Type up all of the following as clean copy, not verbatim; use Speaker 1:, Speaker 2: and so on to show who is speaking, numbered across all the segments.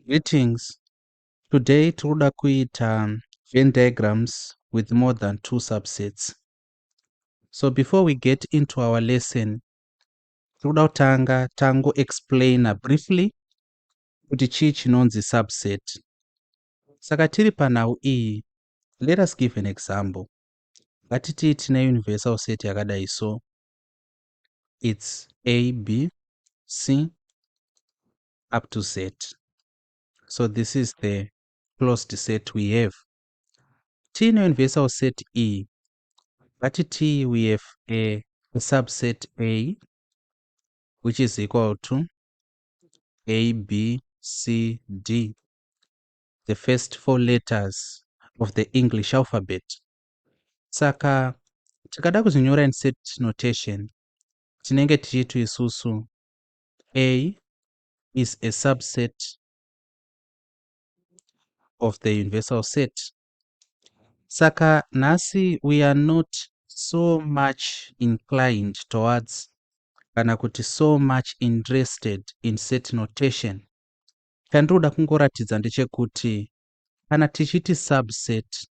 Speaker 1: Greetings. Today tinoda kuita Venn diagrams with more than two subsets. So before we get into our lesson, tinoda kutanga tangoexplaina briefly kuti chii chinonzi subset. Saka tiri panhau iyi, let us give an example. Ngatiti tine universal set yakadai so. It's A, B, C up to Z. So this is the closed set we have. Tine universal set E. Ngatiti we have a subset A, which is equal to A, B, C, D, the first four letters of the English alphabet. Saka tikada kuzinyora in set notation, tinenge tichitu isusu A is a subset of the universal set. Saka nasi we are not so much inclined towards kana kuti so much interested in set notation. Chandinoda kungoratidza ndechekuti kana tichiti subset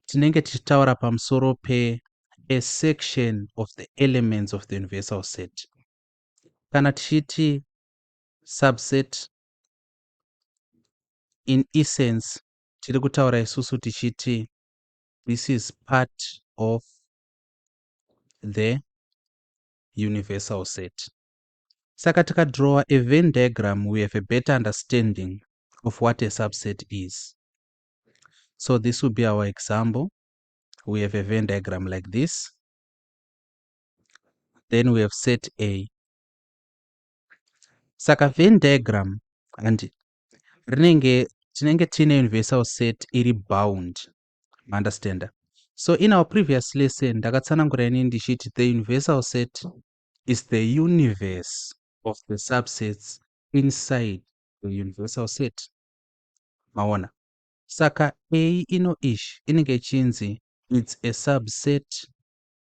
Speaker 1: tinenge tichitaura pamusoro pe a section of the elements of the universal set. Kana tichiti subset, in essence tiri kutaura isusu tichiti this is part of the universal set. Saka tikadraw a Venn diagram, we have a better understanding of what a subset is. So this will be our example. We have a Venn diagram like this. Then we have set A. Saka Venn diagram and tinenge tine universal set iri bound. Understand? So in our previous lesson, ndakatsanangura ini ndichiti the universal set is the universe of the subsets inside the universal set. Maona. Saka A ino ish inenge chinzi it's a subset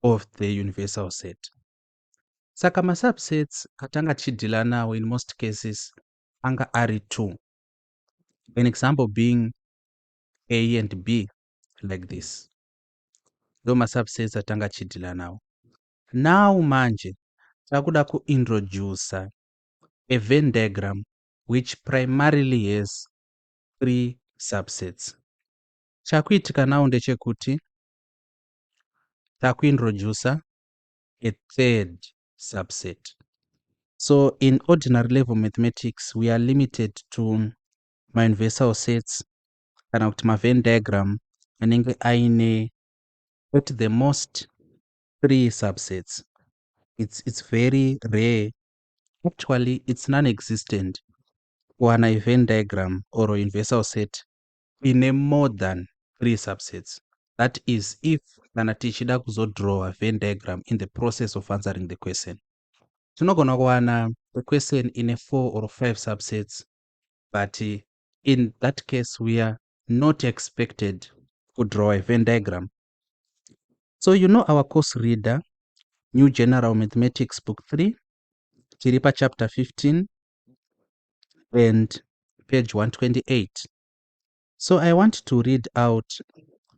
Speaker 1: of the universal set. Saka ma subsets katanga tichidhila nawo in most cases anga ari two. An example being A and B, like this. Ndo ma subsets atanga tichidhila nawo. Now manje takuda kuintroduce a Venn diagram which primarily has three subsets. Chakuitika nawo ndechekuti takuintroduce a third subset. So in ordinary level mathematics, we are limited to my universal sets kana kuti ma Venn diagram anenge aine at the most three subsets. It's very rare. Actually, it's non-existent kuwana a Venn diagram or a universal set in a more than three subsets. That is if kana tichida kuzodraw a Venn diagram in the process of answering the question. Tinogona kuwana the question in a 4 or 5 subsets, but in that case we are not expected to draw a Venn diagram. So you know our course reader, New General Mathematics Book 3, Tiripa chapter 15 and page 128. So I want to read out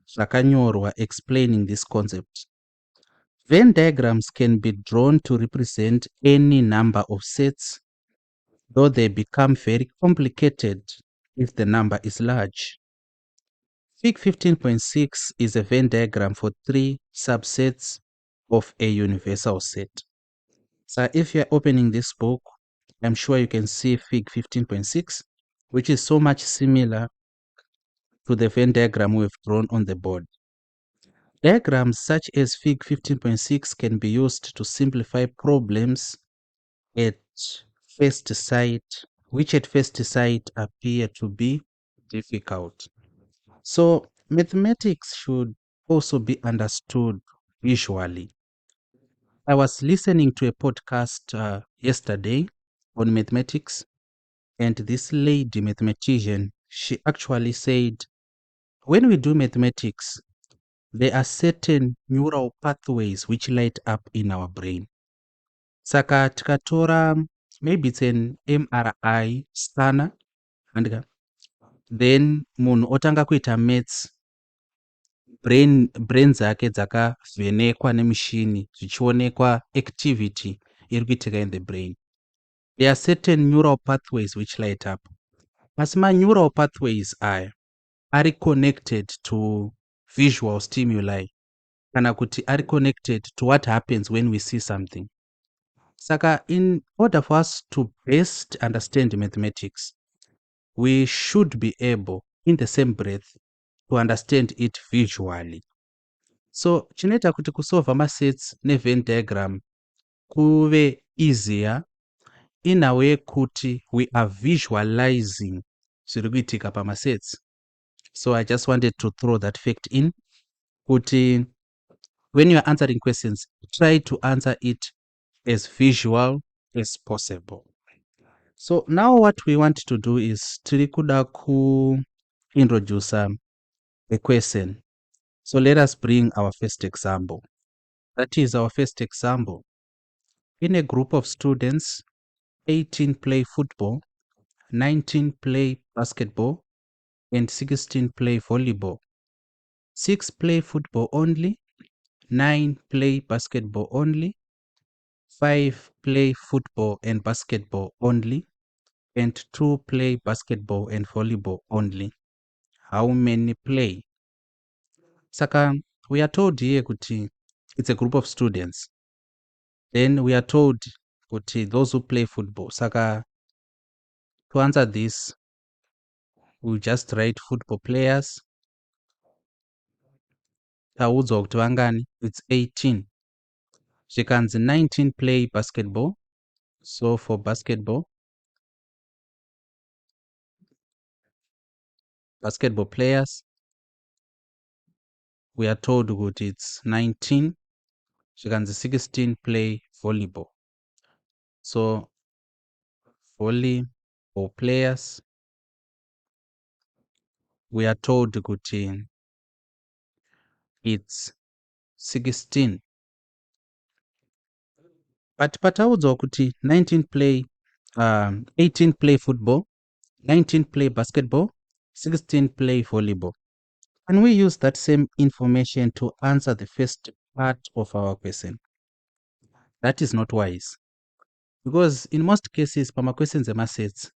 Speaker 1: zvakanyorwa explaining this concept. Venn diagrams can be drawn to represent any number of sets, though they become very complicated if the number is large. Fig 15.6 is a Venn diagram for three subsets of a universal set. So if you're opening this book, I'm sure you can see Fig 15.6, which is so much similar to the Venn diagram we've drawn on the board. Diagrams such as Fig 15.6 can be used to simplify problems at first sight, which at first sight appear to be difficult. So mathematics should also be understood visually. I was listening to a podcast yesterday on mathematics, and this lady mathematician, she actually said, when we do mathematics, there are certain neural pathways which light up in our brain. Saka tikatora, maybe it's an MRI scanner, and then munhu otanga kuita maths, brain dzake dzakavhenekwa nemushini zvichionekwa activity iri kuitika in the brain. There are certain neural pathways which light up. Asi ma-neural pathways aya ari connected to visual stimuli kana kuti ari connected to what happens when we see something. Saka in order for us to best understand mathematics, we should be able in the same breath to understand it visually. So chinoita kuti kusolva masets ne-Venn diagram kuve easier in a way kuti we are visualizing zviri kuitika pamasets. So I just wanted to throw that fact in kuti when you are answering questions, try to answer it as visual as possible. So now what we want to do is tiri kuda ku introduce a question. So let us bring our first example. That is our first example. In a group of students, 18 play football, 19 play basketball, and 16 play volleyball. 6 play football only, 9 play basketball only, 5 play football and basketball only, and 2 play basketball and volleyball only. How many play? Saka, we are told here kuti it's a group of students. Then we are told kuti those who play football. Saka, to answer this, we'll just write football players. Taudzwa kuti vangani? It's 18. Zvikanzi 19 play basketball. So for basketball players, we are told that it's 19. Zvikanzi 16 play volleyball. So volleyball players, we are told that it's 16. But pataudzwa kuti 18 play football, 19 play basketball, 16 play volleyball. Can we use that same information to answer the first part of our question? That is not wise. Because in most cases, pama questions emasets,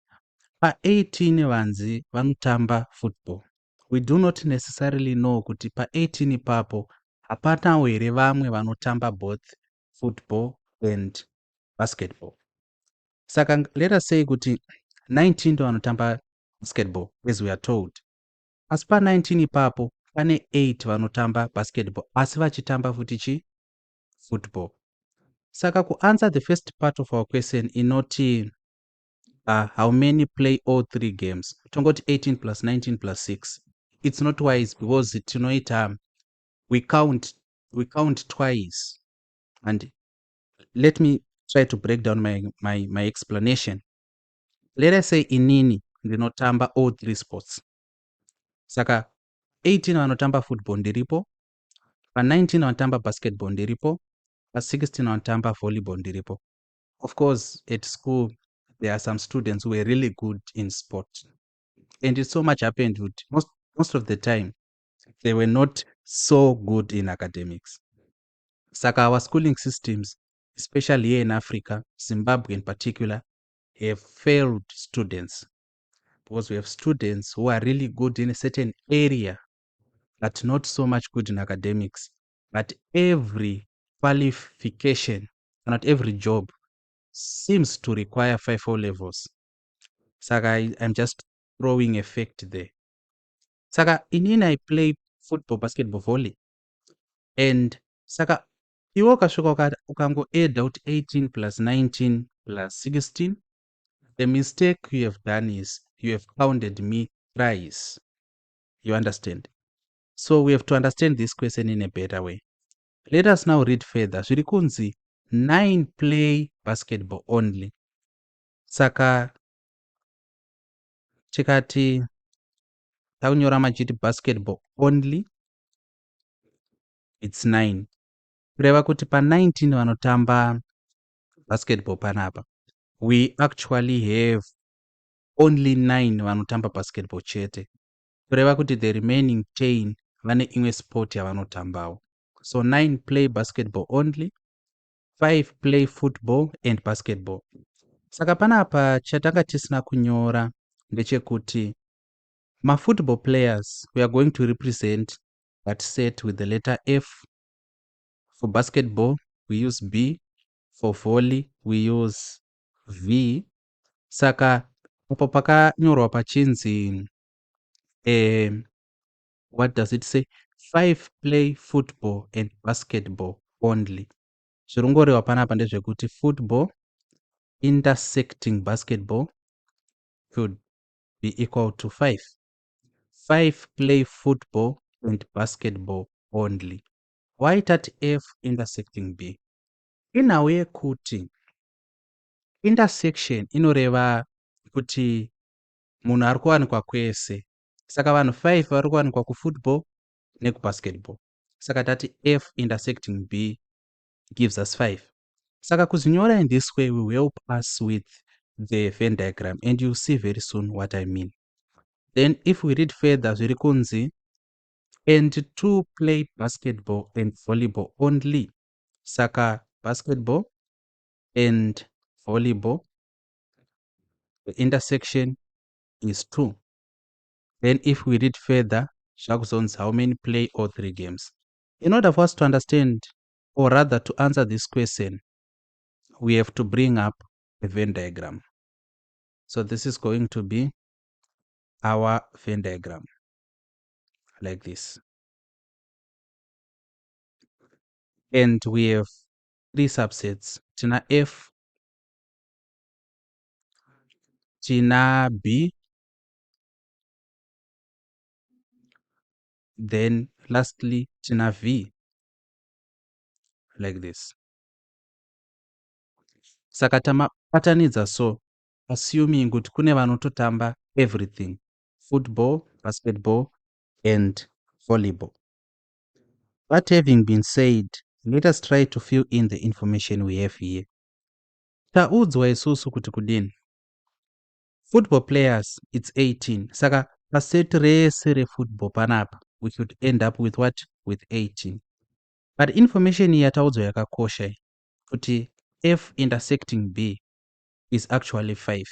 Speaker 1: pa 18 vanzi vanotamba football. We do not necessarily know kuti pa 18 ipapo hapana here vamwe vanotamba both football and basketball. Saka let us say kuti 19 ndo vanotamba basketball, as we are told. Asi pa 19 ipapo pane 8 vanotamba basketball, asi vachitamba futi chi football. Saka ku answer the first part of our question inoti how many play all 3 games, tongoti 18 plus 19 plus 6. It's not wise because tinoita we count twice. And let me try to break down my explanation. Let us say inini ndinotamba all 3 sports. Saka 18 vanotamba football ndiripo, pa 19 vanotamba basketball ndiripo, pa 16 vanotamba volleyball ndiripo. Of course, at school there are some students who were really good in sport, and it so much happened with most of the time they were not so good in academics. Saka our schooling systems, especially here in Africa, Zimbabwe in particular, have failed students because we have students who are really good in a certain area but not so much good in academics. But every qualification, not every job, seems to require 5 O-levels. Saka I'm just throwing a fact there. Saka inini I play football, basketball, volley. And saka iwe ukasvika ukangoedha kuti 18 plus 19 plus 16, the mistake you have done is you have counted me thrice. You understand? So we have to understand this question in a better way. Let us now read further. Zviri kunzi 9 play basketball only. Saka tikati taunyora machiti basketball only, it's 9. Kureva kuti pa 19 vanotamba basketball panapa, we actually have only 9 vanotamba basketball chete, kureva kuti the remaining 10 vane imwe sport yavanotambawo. So 9 play basketball only, 5 play football and basketball. Saka panapa chatanga tisina kunyora ndechekuti football players we are going to represent that set with the letter F. For basketball we use B, for volley we use V. Saka apo pakanyorwa pachinzi what does it say? 5 play football and basketball only. Zvirongoreva panapa ndezvekuti football intersecting basketball could be equal to 5. 5 play football and basketball only. Why tati F intersecting B? Inawe yekuti intersection inoreva kuti munhu ari kuwanikwa kwese. Saka vanhu 5 vari kuwanikwa kufootball nekubasketball. Saka tati F intersecting B gives us 5. Saka kuzinyora in this way will help us with the Venn diagram, and you'll see very soon what I mean. Then if we read further, zviri kunzi and 2 play basketball and volleyball only. Saka basketball and volleyball, the intersection is 2. Then if we read further, Shakzons how many play all 3 games. In order for us to understand, or rather to answer this question, we have to bring up a Venn diagram. So this is going to be our Venn diagram, like this. And we have 3 subsets. Tina F, Tina B, then lastly Tina V, like this. Saka tamapatanidza so, assuming kuti kune vanototamba everything: football, basketball and volleyball. That having been said, let us try to fill in the information we have here. Taudzwa isusu kuti kudini. Football players, it's 18. Saka paset rese refootball panapa, we could end up with what? With 18. But information here taudzwa yakakosha kuti F intersecting B is actually 5.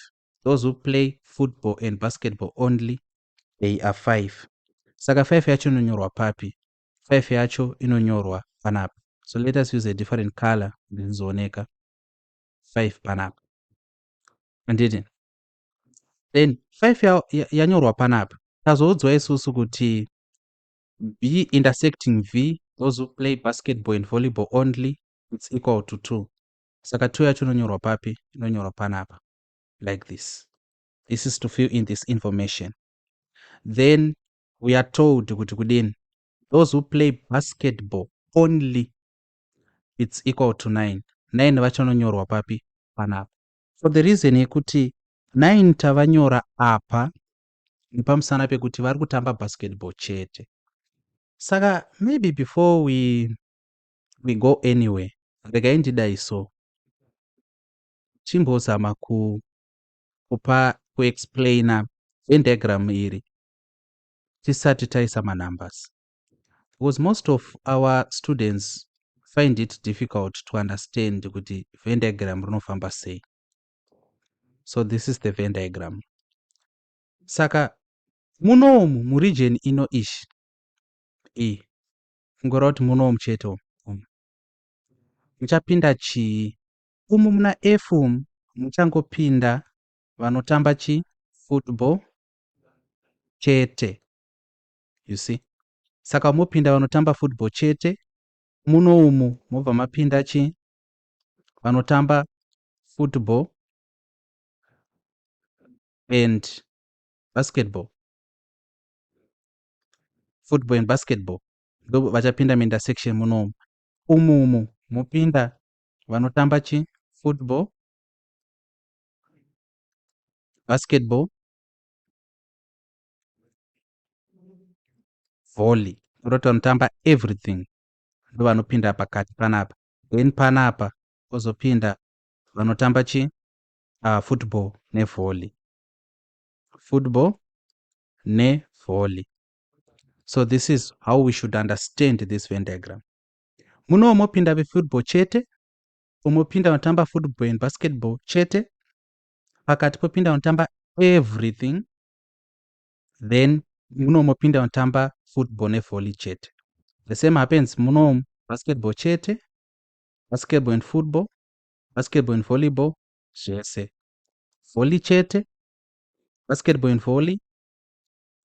Speaker 1: Those who play football and basketball only, they are 5. Saka 5 yacho inonyorwa papi? 5 yacho inonyorwa panapa. So let us use a different color. Zvizooneka 5 panapa. Anditi? Then 5 yanyorwa panapa. Tazoudzwa isusu kuti B intersecting V, those who play basketball and volleyball only, it's equal to 2. Saka 2 yacho inonyorwa papi? Inonyorwa panapa, like this. This is to fill in this information. Then we are told kuti kudini, those who play basketball only, it's equal to 9. 9 vacho vanonyorwa papi? Panapa. For the reason yekuti 9 tavanyora apa nepamusana pekuti vari kutamba basketball chete. Saka maybe before we go anywhere, regai ndidai so chimbozama kuexplaina Venn diagram iri tisati taisa numbers, because most of our students find it difficult to understand kuti Venn diagram rinofamba sei. So this is the Venn diagram. Saka munomu muregion ino ishi E, ngora kuti munomu chete muchapinda chii? Umu muna F umu muchangopinda vanotamba chi? Football chete. You see? Saka mopinda vanotamba football chete, muno umu mobva mapinda chi? Vanotamba football and basketball. Football and basketball ndo vachapinda intersection munomu. Umu mopinda vanotamba chi? Football, basketball, volley. Roti vanotamba everything ndo vanopinda pakati panapa. Then panapa ozopinda vanotamba chi? Football nevolley. football nevolley. So this is how we should understand this Venn diagram. Muno mopinda vefootball chete, umopinda vanotamba football and basketball chete, pakati popinda vanotamba everything, then muno mopinda vanotamba football nevolley chete. The same happens muno basketball chete, basketball and football, basketball and volleyball zvese, volley chete, basketball and volley,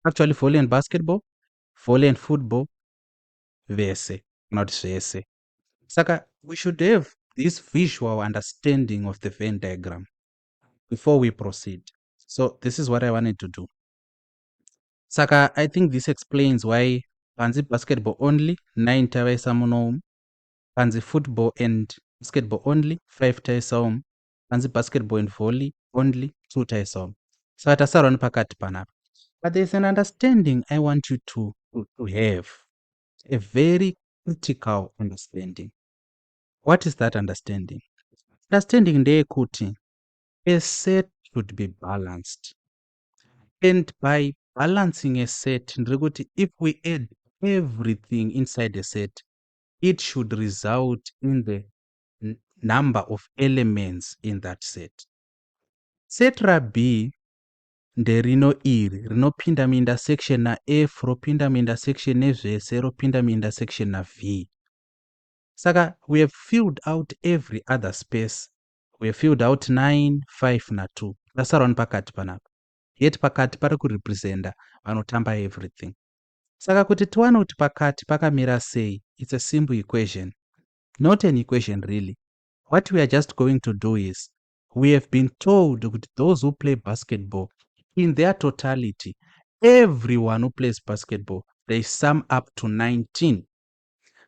Speaker 1: actually volley and basketball, volley and football vese, not zvese. Saka we should have this visual understanding of the Venn diagram before we proceed. So this is what I wanted to do. Saka I think this explains why panzi basketball only 9 tavaisa muno, panzi football and basketball only 5 taisa home, panzi basketball and volley only 2 taisa home. So tasarwa nepakati panapa. But there's an understanding I want you to have, a very critical understanding. What is that understanding? Understanding ndeyekuti a set should be balanced. And by balancing a set, ndrekuti if we add everything inside a set, it should result in the number of elements in that set. Set ra B nderino iri rinopinda muintersection naF ropinda muintersection nezvese ropinda muintersection naV. Saka we have filled out every other space. We have filled out 9, 5 na2. Tasarwa nepakati panapa. Yet pakati pari kurepresenta vanotamba everything. Saka kuti tiwane kuti pakati pakamira sei, it's a simple equation. Not an equation really. What we are just going to do is, we have been told that those who play basketball, in their totality, everyone who plays basketball, they sum up to 19.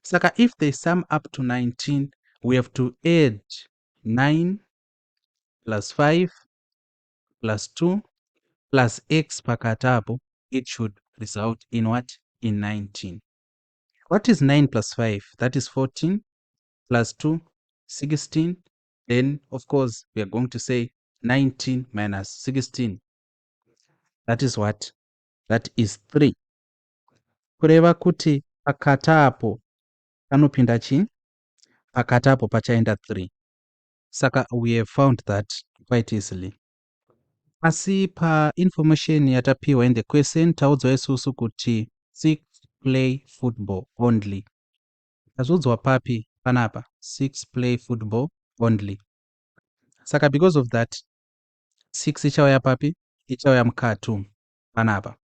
Speaker 1: Saka if they sum up to 19, we have to add 9 plus 5 plus 2 plus x pakatapo. It should result in what? In 19. What is 9 plus 5? That is 14 plus 2, 16. Then, of course, we are going to say 19 minus 16. That is what? That is 3. Kureva kuti pakatapo panopinda chi? Pakatapo pachaenda 3. Saka we have found that quite easily. Asi pa information yatapiwa in the question taudzwa isusu kuti 6 play football only. Tazodzwa papi panapa 6 play football only. Saka because of that 6 ichauya papi? Ichauya mukatu panapa.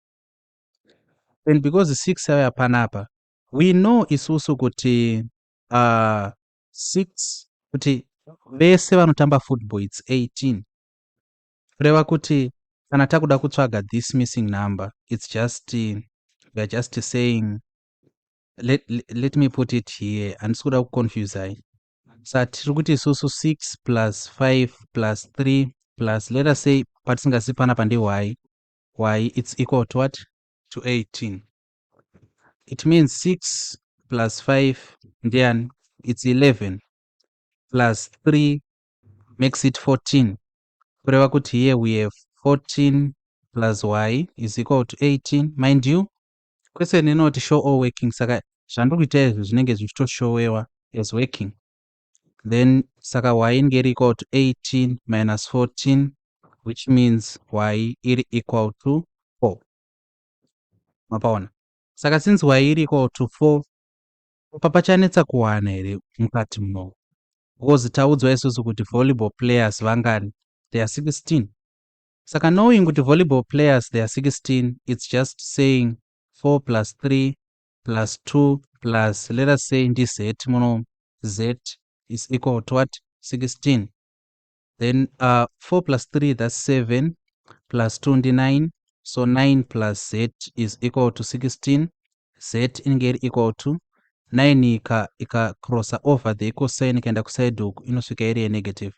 Speaker 1: And because 6 ichauya panapa, we know isusu kuti 6 kuti vese vanotamba football it's 18. Kureva kuti kana takuda kutsvaga this missing number, it's just we are just saying, let me put it here, handisi kuda kuconfuse. Saka tiri kuti isusu 6 plus 5 plus 3 plus, let us say patisingazivi panapa ndey it's equal to what? To 18. It means 6 plus 5 then it's 11 plus 3 makes it 14. Kureva kuti here we have 14 plus y is equal to 18. Mind you, question inoti show all working. Saka zvandiri kuita izvi zvinenge zvichitoshowewa as working. Then saka y inge iri equal to 18 minus 14, which means y iri equal to 4. Mapaona? Saka since y iri equal to 4, papachanetsa kuwana here mukati muno. Because taudzwa isusu kuti volleyball players vangani? They are 16. Saka knowing kuti volleyball players they are 16, it's just saying 4 plus 3 plus 2 plus, let us say ndi z muno, z is equal to what? 16. Then 4 plus 3, that's 7, plus 2 ndi 9. So 9 plus z is equal to 16. Z inge equal to 9 ika crosser over the equal sign ikaenda kuside uku inosvika iri negative.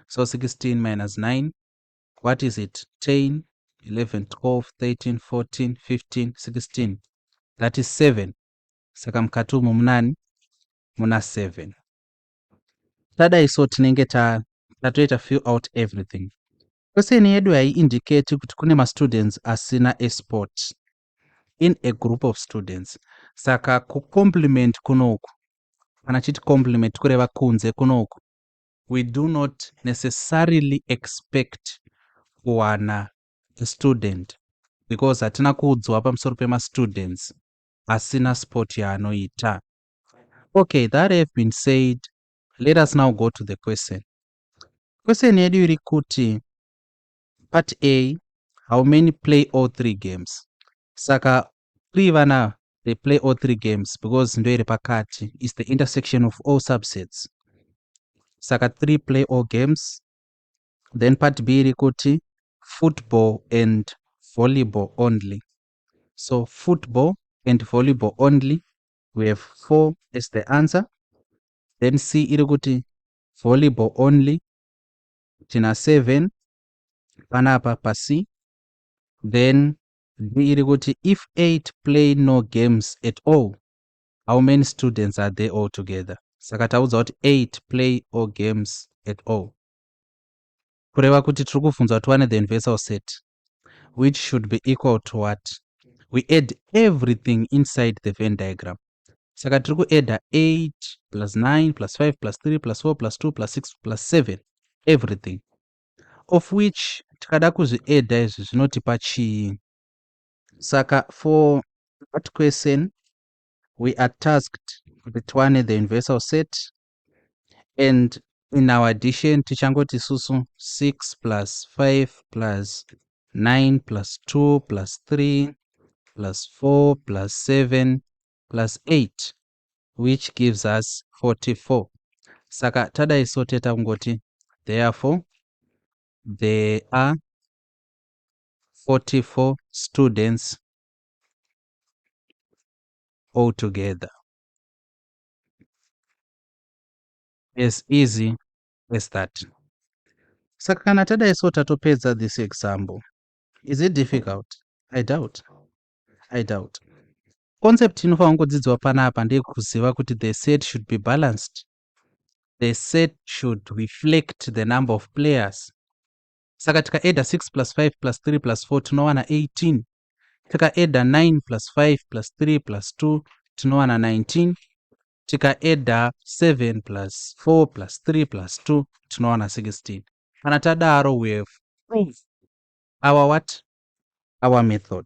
Speaker 1: So 16 minus 9, what is it? 10, 11, 12, 13, 14, 15, 16. That is 7. Saka mukati umu munani? Muna 7. Tadai so tinenge tatoita fill out everything. Question yedu haiindicate kuti kune ma-students asina esport in a group of students. Saka kucomplement kunoku, kana chiti compliment kureva kunze kunoku, we do not necessarily expect kuwana a student because hatina kuudzwa pamusoro pema-students asina sport yaanoita. Okay, that have been said, let us now go to the question. Question yedu iri kuti part A, how many play all three games? Saka 3 vana they play all three games because ndo iri pakati is the intersection of all subsets. Saka 3 play all games. Then part B iri kuti football and volleyball only. So football and volleyball only, we have 4 as the answer. Then C iri kuti volleyball only, tina 7 panapa pa C. Then D iri kuti if 8 play no games at all, how many students are there all together? Saka taudza kuti 8 play all games at all. Kureva kuti tiri kubvunzwa kuti tiwane the universal set, which should be equal to what? We add everything inside the Venn diagram. Saka tiri kuadda 8 plus 9 plus 5 plus 3 plus 4 plus 2 plus 6 plus 7, everything. Of which tikada kuzviadda izvi zvinotipa chii? Saka for that question, we are tasked kuti tiwane the universal set, and in our addition tichangoti susu 6 plus 5 plus 9 plus 2 plus 3 plus 4 plus 7 plus 8, which gives us 44. Saka tadaisoteta kungoti therefore there are 44 students altogether. As easy as that. Saka kana tadaisota topedza this example, is it difficult? I doubt. Concept inofanira kungodzidzwa panapa ndeyekuziva kuti the set should be balanced. The set should reflect the number of players. Saka tikaadda 6 plus 5 plus 3 plus 4 tinowana 18. Tikaadda 9 plus 5 plus 3 plus 2 tinowana 19. Tikaadda 7 plus 4 plus 3 plus 2 tinowana 16. Kana tadaro we have proved our what? Our method.